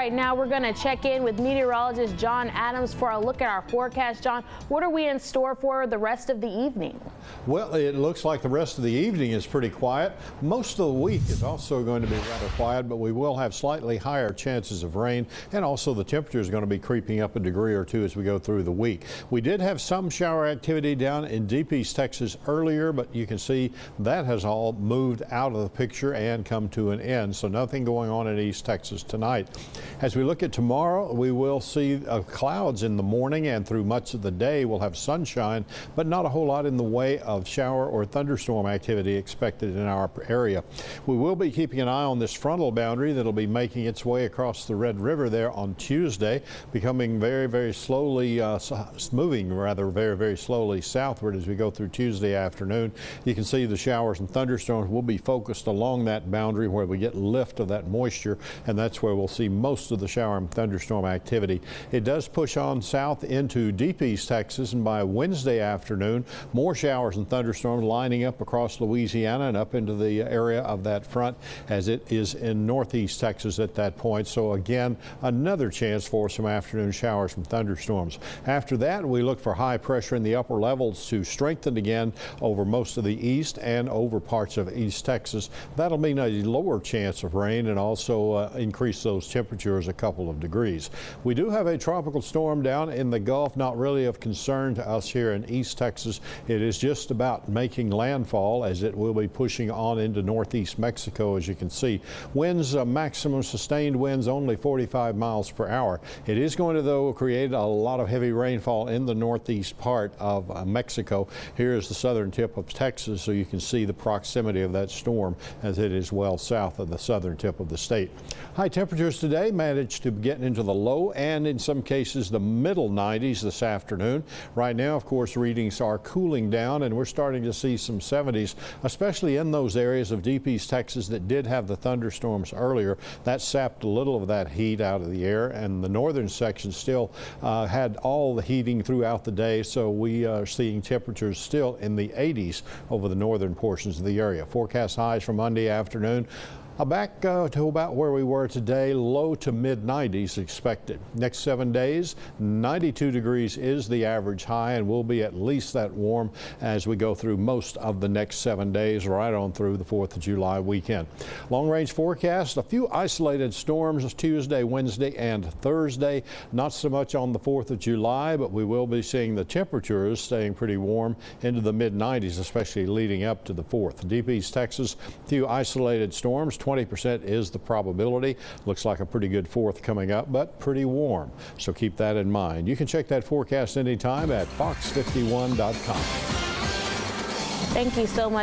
right, now we're going to check in with meteorologist John Adams for a look at our forecast. John, what are we in store for the rest of the evening? Well, it looks like the rest of the evening is pretty quiet. Most of the week is also going to be rather quiet, but we will have slightly higher chances of rain, and also the temperature is going to be creeping up a degree or two as we go through the week. We did have some shower activity down in Deep East Texas earlier, but you can see that has all moved out of the picture and come to an end, so nothing going on in East Texas tonight. As we look at tomorrow, we will see clouds in the morning, and through much of the day we'll have sunshine, but not a whole lot in the way of shower or thunderstorm activity expected in our area. We will be keeping an eye on this frontal boundary that'll be making its way across the Red River there on Tuesday, becoming very slowly, moving rather very slowly southward as we go through Tuesday afternoon. You can see the showers and thunderstorms will be focused along that boundary where we get lift of that moisture, and that's where we'll see most of the shower and thunderstorm activity. It does push on south into Deep East Texas, and by Wednesday afternoon, more showers and thunderstorms lining up across Louisiana and up into the area of that front as it is in northeast Texas at that point. So again, another chance for some afternoon showers and thunderstorms. After that, we look for high pressure in the upper levels to strengthen again over most of the east and over parts of East Texas. That'll mean a lower chance of rain and also increase those temperatures a couple of degrees. We do have a tropical storm down in the Gulf, not really of concern to us here in East Texas. It is just about making landfall as it will be pushing on into northeast Mexico, as you can see. Winds, maximum sustained winds only 45 miles per hour. It is going to, though, create a lot of heavy rainfall in the northeast part of Mexico. Here is the southern tip of Texas, so you can see the proximity of that storm as it is well south of the southern tip of the state. High temperatures today managed to get into the low and in some cases the middle 90s this afternoon. Right now, of course, readings are cooling down, and we're starting to see some 70s, especially in those areas of Deep East Texas that did have the thunderstorms earlier. That sapped a little of that heat out of the air, and the northern section still had all the heating throughout the day, so we are seeing temperatures still in the 80s over the northern portions of the area. Forecast highs for Monday afternoon. Back to about where we were today, low to mid 90s expected. Next 7 days, 92 degrees is the average high, and we'll be at least that warm as we go through most of the next 7 days, right on through the 4th of July weekend. Long range forecast, a few isolated storms Tuesday, Wednesday, and Thursday. Not so much on the 4th of July, but we will be seeing the temperatures staying pretty warm into the mid 90s, especially leading up to the 4th. Deep East Texas, a few isolated storms. 20% is the probability. Looks like a pretty good 4th coming up, but pretty warm. So keep that in mind. You can check that forecast anytime at fox51.com. Thank you so much.